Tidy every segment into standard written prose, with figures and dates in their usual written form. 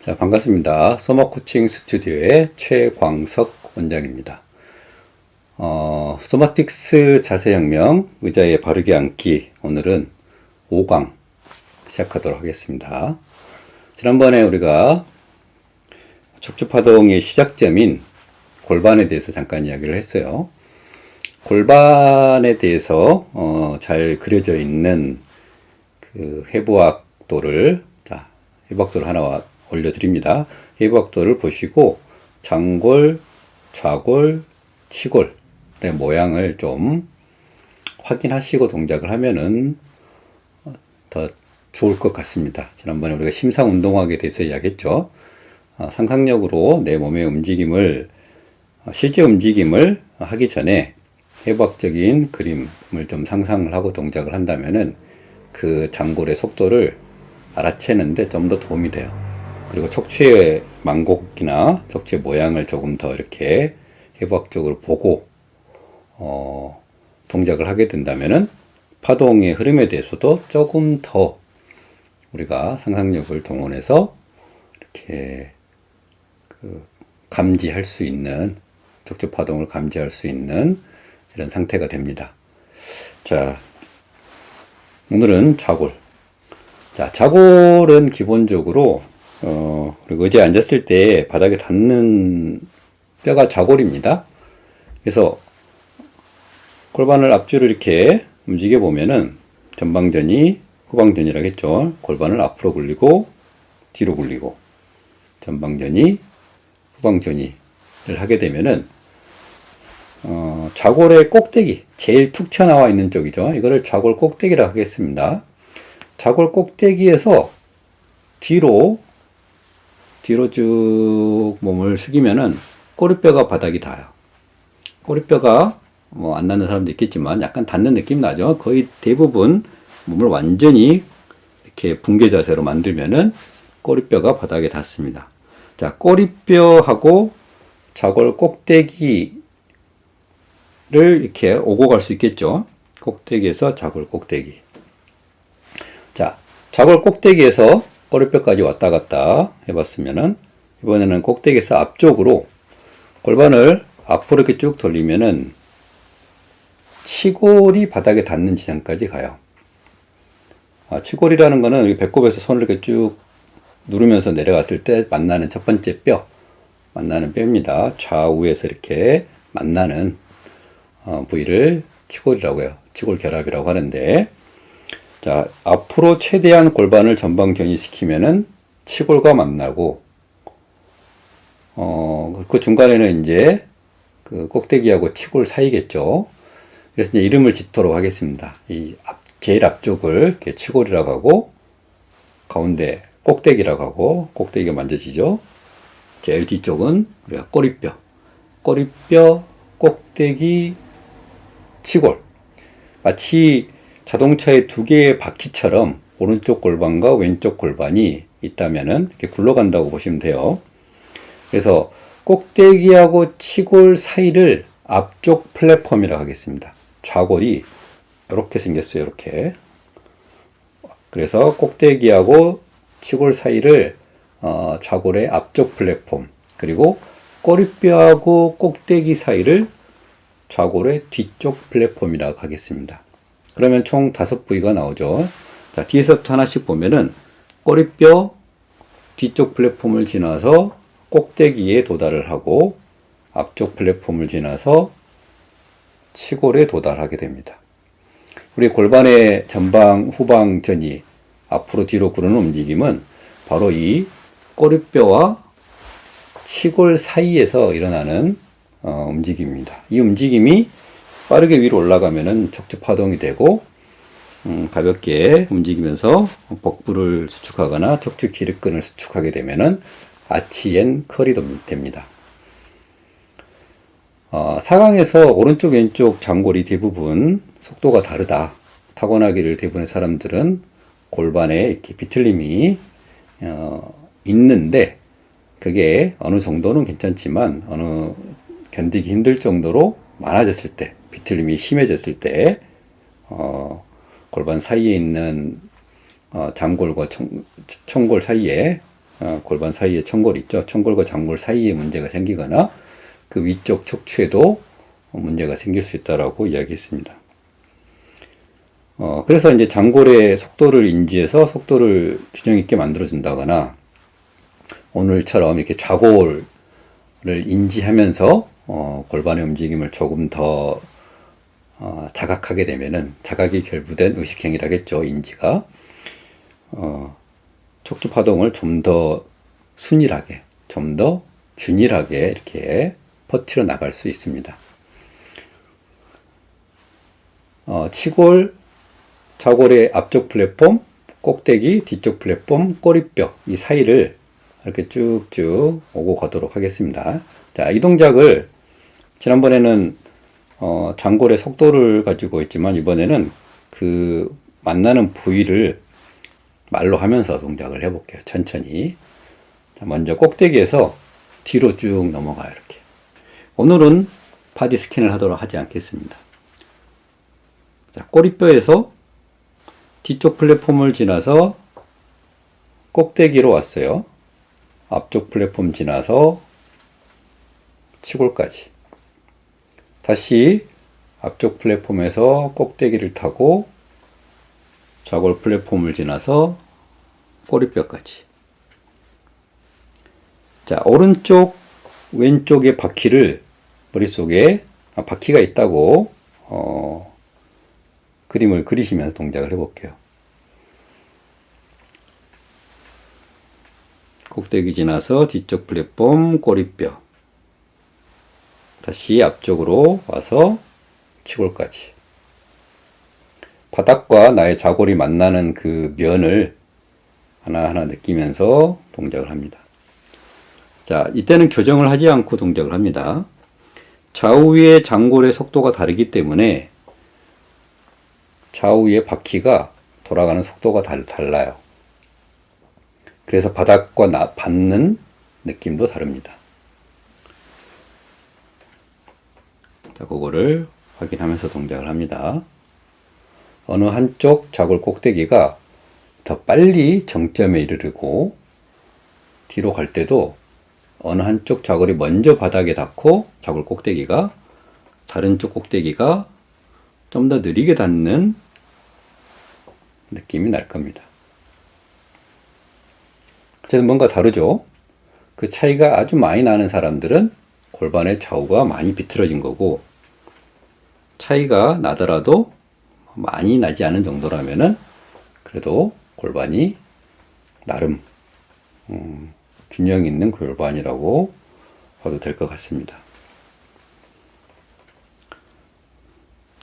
자, 반갑습니다. 소마 코칭 스튜디오의 최광석 원장입니다. 소마틱스 자세혁명, 의자에 바르게 앉기. 오늘은 5강 시작하도록 하겠습니다. 지난번에 우리가 척추파동의 시작점인 골반에 대해서 잠깐 이야기를 했어요. 골반에 대해서 잘 그려져 있는 그 해부학도를 하나 올려드립니다. 해부학도를 보시고 장골, 좌골, 치골의 모양을 좀 확인하시고 동작을 하면은 더 좋을 것 같습니다. 지난번에 우리가 심상운동학에 대해서 이야기했죠. 상상력으로 내 몸의 움직임을, 실제 움직임을 하기 전에 해부학적인 그림을 좀 상상을 하고 동작을 한다면은 그 장골의 속도를 알아채는데 좀 더 도움이 돼요. 그리고 척추의 망곡이나 척추의 모양을 조금 더 이렇게 해부학적으로 보고 동작을 하게 된다면은 파동의 흐름에 대해서도 조금 더 우리가 상상력을 동원해서 이렇게 감지할 수 있는, 척추 파동을 감지할 수 있는 이런 상태가 됩니다. 자, 오늘은 좌골. 자, 좌골은 기본적으로 그리고 의자에 앉았을 때 바닥에 닿는 뼈가 좌골입니다. 그래서 골반을 앞뒤로 이렇게 움직여 보면은 전방전이, 후방전이라고 했죠. 골반을 앞으로 굴리고 뒤로 굴리고 전방전이, 후방전이를 하게 되면은 좌골의 꼭대기, 제일 툭 튀어나와 있는 쪽이죠. 이거를 좌골 꼭대기라고 하겠습니다. 좌골 꼭대기에서 뒤로 쭉 몸을 숙이면은 꼬리뼈가 바닥이 닿아요. 꼬리뼈가 안 닿는 사람도 있겠지만 약간 닿는 느낌 나죠. 거의 대부분 몸을 완전히 이렇게 붕괴 자세로 만들면은 꼬리뼈가 바닥에 닿습니다. 자, 꼬리뼈하고 좌골 꼭대기를 이렇게 오고 갈 수 있겠죠. 꼭대기에서 좌골 꼭대기. 자, 좌골 꼭대기에서 꼬리뼈까지 왔다 갔다 해봤으면은, 이번에는 꼭대기에서 앞쪽으로 골반을 앞으로 이렇게 쭉 돌리면은 치골이 바닥에 닿는 지점까지 가요. 치골이라는 거는 배꼽에서 손을 이렇게 쭉 누르면서 내려갔을 때 만나는 첫 번째 뼈, 만나는 뼈입니다. 좌우에서 이렇게 만나는 부위를 치골이라고 해요. 치골 결합이라고 하는데, 자, 앞으로 최대한 골반을 전방 전이시키면은 치골과 만나고, 그 중간에는 이제 그 꼭대기하고 치골 사이겠죠. 그래서 이제 이름을 짓도록 하겠습니다. 제일 앞쪽을 이렇게 치골이라고 하고, 가운데 꼭대기라고 하고, 꼭대기가 만져지죠. 제일 뒤쪽은 우리가 꼬리뼈, 꼭대기, 치골. 마치 자동차의 두 개의 바퀴처럼 오른쪽 골반과 왼쪽 골반이 있다면은 이렇게 굴러간다고 보시면 돼요. 그래서 꼭대기하고 치골 사이를 앞쪽 플랫폼이라고 하겠습니다. 좌골이 이렇게 생겼어요. 이렇게. 그래서 꼭대기하고 치골 사이를 좌골의 앞쪽 플랫폼, 그리고 꼬리뼈하고 꼭대기 사이를 좌골의 뒤쪽 플랫폼이라고 하겠습니다. 그러면 총 5부위가 나오죠. 자, 뒤에서부터 하나씩 보면은 꼬리뼈 뒤쪽 플랫폼을 지나서 꼭대기에 도달을 하고, 앞쪽 플랫폼을 지나서 치골에 도달하게 됩니다. 우리 골반의 전방, 후방, 전이 앞으로 뒤로 구르는 움직임은 바로 이 꼬리뼈와 치골 사이에서 일어나는 움직임입니다. 이 움직임이 빠르게 위로 올라가면은 척추 파동이 되고, 가볍게 움직이면서 복부를 수축하거나 척추 기립근을 수축하게 되면은 아치앤 컬이 됩니다. 4강에서 오른쪽 왼쪽 장골이 대부분 속도가 다르다, 타고나기를 대부분의 사람들은 골반에 이렇게 비틀림이 있는데, 그게 어느 정도는 괜찮지만 어느 견디기 힘들 정도로 많아졌을 때, 비틀림이 심해졌을 때 골반 사이에 있는 장골과 청골 사이에 골반 사이에 청골 있죠. 청골과 장골 사이에 문제가 생기거나 그 위쪽 척추에도 문제가 생길 수 있다라고 이야기했습니다. 그래서 이제 장골의 속도를 인지해서 속도를 균형 있게 만들어준다거나 오늘처럼 이렇게 좌골을 인지하면서 골반의 움직임을 조금 더 자각하게 되면은 자각이 결부된 의식행위라겠죠. 인지가 척추 파동을 좀 더 순일하게, 좀 더 균일하게 이렇게 퍼뜨려 나갈 수 있습니다. 치골, 좌골의 앞쪽 플랫폼, 꼭대기, 뒤쪽 플랫폼, 꼬리뼈 이 사이를 이렇게 쭉쭉 오고 가도록 하겠습니다. 자, 이 동작을 지난번에는 장골의 속도를 가지고 있지만 이번에는 그 만나는 부위를 말로 하면서 동작을 해볼게요. 천천히. 자, 먼저 꼭대기에서 뒤로 쭉 넘어가요. 이렇게. 오늘은 바디 스캔을 하도록 하지 않겠습니다. 자, 꼬리뼈에서 뒤쪽 플랫폼을 지나서 꼭대기로 왔어요. 앞쪽 플랫폼 지나서 치골까지. 다시 앞쪽 플랫폼에서 꼭대기를 타고 좌골 플랫폼을 지나서 꼬리뼈까지. 자, 오른쪽, 왼쪽의 바퀴를 머릿속에 바퀴가 있다고 그림을 그리시면서 동작을 해볼게요. 꼭대기 지나서 뒤쪽 플랫폼, 꼬리뼈. 다시 앞쪽으로 와서 치골까지. 바닥과 나의 좌골이 만나는 그 면을 하나하나 느끼면서 동작을 합니다. 자, 이때는 교정을 하지 않고 동작을 합니다. 좌우의 장골의 속도가 다르기 때문에 좌우의 바퀴가 돌아가는 속도가 달라요. 그래서 바닥과 받는 느낌도 다릅니다. 자, 그거를 확인하면서 동작을 합니다. 어느 한쪽 좌골 꼭대기가 더 빨리 정점에 이르르고 뒤로 갈 때도 어느 한쪽 좌골이 먼저 바닥에 닿고 좌골 꼭대기가 다른 쪽 꼭대기가 좀 더 느리게 닿는 느낌이 날 겁니다. 어쨌든 뭔가 다르죠? 그 차이가 아주 많이 나는 사람들은 골반의 좌우가 많이 비틀어진 거고 차이가 나더라도 많이 나지 않은 정도라면은 그래도 골반이 나름 균형 있는 골반이라고 봐도 될 것 같습니다.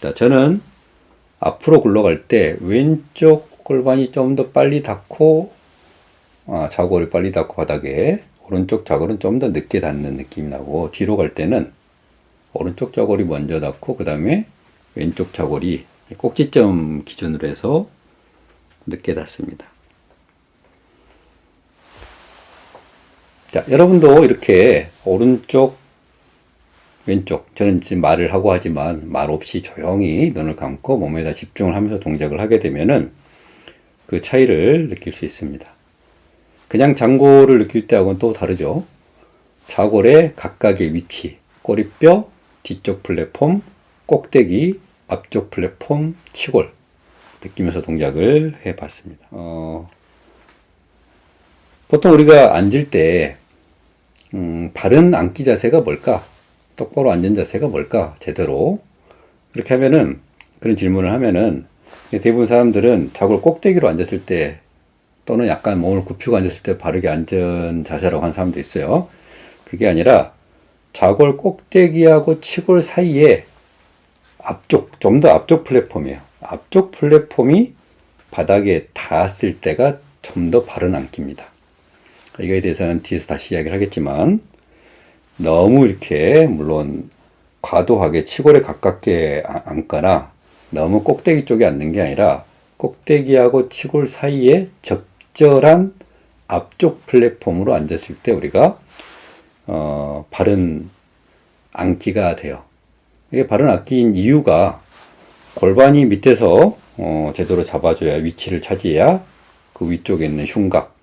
자, 저는 앞으로 굴러갈 때 왼쪽 골반이 좀 더 빨리 닿고 좌골이 빨리 닿고 바닥에 오른쪽 좌골은 좀 더 늦게 닿는 느낌이 나고 뒤로 갈 때는 오른쪽 좌골이 먼저 닿고 그 다음에 왼쪽 좌골이 꼭지점 기준으로 해서 늦게 닿습니다. 자, 여러분도 이렇게 오른쪽, 왼쪽, 저는 지금 말을 하고 하지만 말 없이 조용히 눈을 감고 몸에다 집중을 하면서 동작을 하게 되면은 그 차이를 느낄 수 있습니다. 그냥 장골을 느낄 때하고는 또 다르죠. 좌골의 각각의 위치, 꼬리뼈, 뒤쪽 플랫폼, 꼭대기, 앞쪽 플랫폼, 치골 느끼면서 동작을 해봤습니다. 보통 우리가 앉을 때 바른 앉기 자세가 뭘까? 똑바로 앉은 자세가 뭘까? 제대로 그렇게 하면은 그런 질문을 하면은 대부분 사람들은 좌골 꼭대기로 앉았을 때 또는 약간 몸을 굽히고 앉았을 때 바르게 앉은 자세라고 하는 사람도 있어요. 그게 아니라 좌골 꼭대기하고 치골 사이에 앞쪽, 좀 더 앞쪽 플랫폼이에요. 앞쪽 플랫폼이 바닥에 닿았을 때가 좀 더 바른 앉기입니다. 이거에 대해서는 뒤에서 다시 이야기를 하겠지만 너무 이렇게 물론 과도하게 치골에 가깝게 앉거나 너무 꼭대기 쪽에 앉는 게 아니라 꼭대기하고 치골 사이에 적절한 앞쪽 플랫폼으로 앉았을 때 우리가 바른 앉기가 돼요. 이게 바른 앉기인 이유가 골반이 밑에서 제대로 잡아줘야 위치를 차지해야 그 위쪽에 있는 흉곽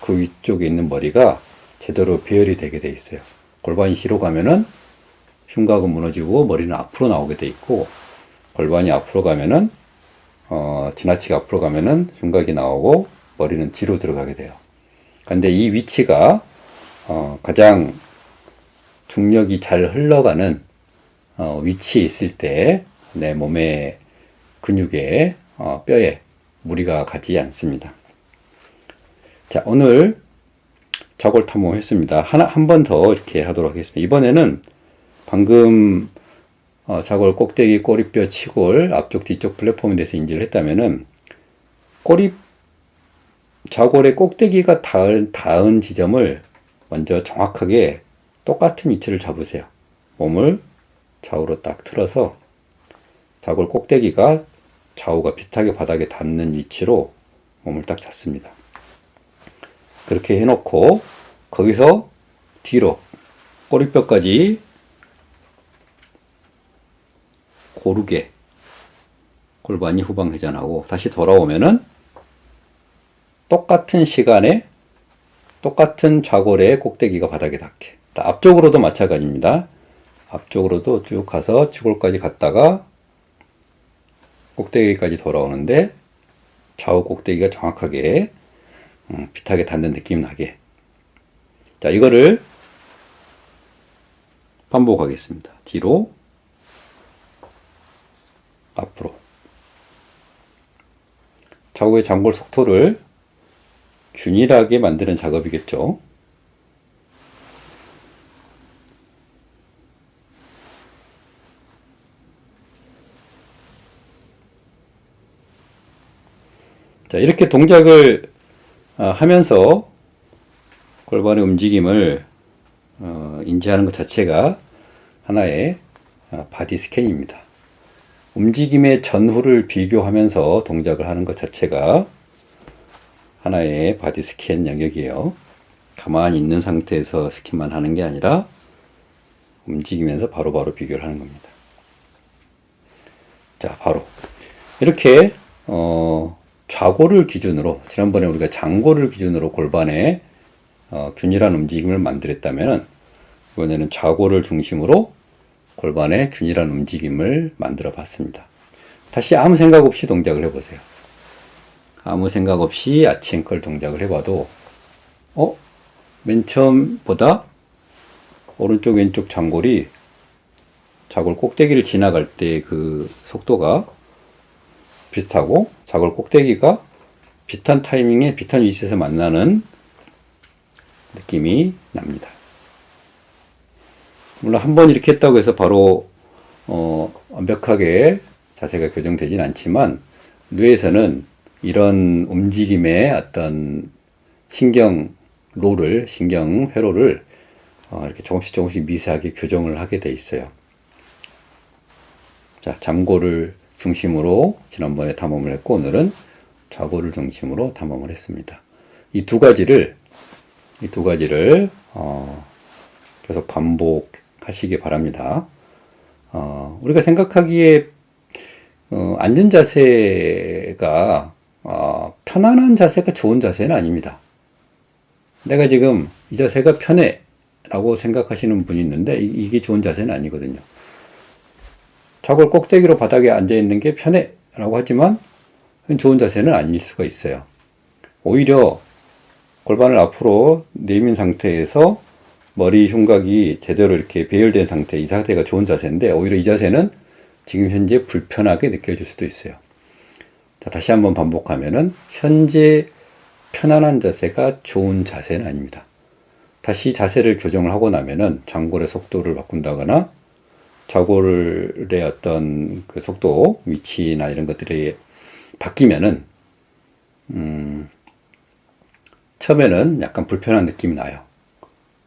그 위쪽에 있는 머리가 제대로 배열이 되게 돼 있어요. 골반이 뒤로 가면은 흉곽은 무너지고 머리는 앞으로 나오게 돼 있고, 골반이 앞으로 가면은 지나치게 앞으로 가면은 흉곽이 나오고 머리는 뒤로 들어가게 돼요. 근데 이 위치가 가장 중력이 잘 흘러가는 위치에 있을 때 내 몸의 근육에 뼈에 무리가 가지 않습니다. 자, 오늘 자골 탐험했습니다. 한 번 더 이렇게 하도록 하겠습니다. 이번에는 방금 자골 꼭대기, 꼬리뼈, 치골, 앞쪽, 뒤쪽 플랫폼에 대해서 인지를 했다면은 자골의 꼭대기가 닿은 지점을 먼저 정확하게 똑같은 위치를 잡으세요. 몸을 좌우로 딱 틀어서 자골 꼭대기가 좌우가 비슷하게 바닥에 닿는 위치로 몸을 딱 잡습니다. 그렇게 해놓고 거기서 뒤로 꼬리뼈까지 고르게 골반이 후방 회전하고 다시 돌아오면은 똑같은 시간에 똑같은 좌골의 꼭대기가 바닥에 닿게. 앞쪽으로도 마찬가지입니다. 앞쪽으로도 쭉 가서 치골까지 갔다가 꼭대기까지 돌아오는데 좌우 꼭대기가 정확하게 비슷하게 닿는 느낌 나게. 자, 이거를 반복하겠습니다. 뒤로, 앞으로. 좌우의 장골 속도를 균일하게 만드는 작업이겠죠. 자, 이렇게 동작을 하면서 골반의 움직임을 인지하는 것 자체가 하나의 바디 스캔입니다. 움직임의 전후를 비교하면서 동작을 하는 것 자체가 하나의 바디 스캔 영역이에요. 가만히 있는 상태에서 스캔만 하는 게 아니라 움직이면서 바로바로 비교를 하는 겁니다. 자, 바로 이렇게 좌골을 기준으로, 지난번에 우리가 장골을 기준으로 골반의 균일한 움직임을 만들었다면 이번에는 좌골을 중심으로 골반의 균일한 움직임을 만들어 봤습니다. 다시 아무 생각 없이 동작을 해보세요. 아무 생각 없이 아치 앵클 동작을 해봐도 맨 처음보다 오른쪽 왼쪽 장골이 자골 꼭대기를 지나갈 때 그 속도가 비슷하고 자골 꼭대기가 비슷한 타이밍에 비슷한 위치에서 만나는 느낌이 납니다. 물론 한번 이렇게 했다고 해서 바로 완벽하게 자세가 교정되진 않지만 뇌에서는 이런 움직임의 어떤 신경 회로를 이렇게 조금씩 미세하게 교정을 하게 돼 있어요. 자, 잠골을 중심으로 지난번에 탐험을 했고 오늘은 좌골을 중심으로 탐험을 했습니다. 이 두 가지를 계속 반복하시기 바랍니다. 우리가 생각하기에 앉은 자세가 편안한 자세가 좋은 자세는 아닙니다. 내가 지금 이 자세가 편해 라고 생각하시는 분이 있는데 이게 좋은 자세는 아니거든요. 좌골 꼭대기로 바닥에 앉아있는 게 편해 라고 하지만 좋은 자세는 아닐 수가 있어요. 오히려 골반을 앞으로 내민 상태에서 머리 흉곽이 제대로 이렇게 배열된 상태, 이 상태가 좋은 자세인데 오히려 이 자세는 지금 현재 불편하게 느껴질 수도 있어요. 자, 다시 한번 반복하면은 현재 편안한 자세가 좋은 자세는 아닙니다. 다시 자세를 교정을 하고 나면은 장골의 속도를 바꾼다거나 좌골의 어떤 그 속도, 위치나 이런 것들이 바뀌면은 처음에는 약간 불편한 느낌이 나요.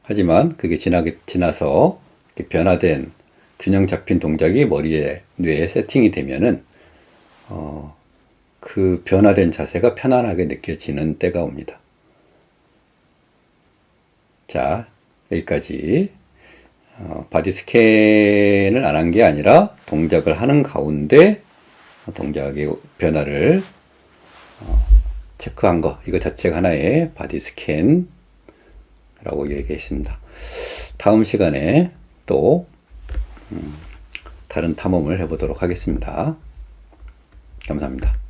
하지만 그게 지나서 이렇게 변화된 균형 잡힌 동작이 뇌에 세팅이 되면은 그 변화된 자세가 편안하게 느껴지는 때가 옵니다. 자, 여기까지 바디 스캔을 안 한 게 아니라 동작을 하는 가운데 동작의 변화를 체크한 거, 이거 자체가 하나의 바디 스캔이라고 얘기했습니다. 다음 시간에 또 다른 탐험을 해보도록 하겠습니다. 감사합니다.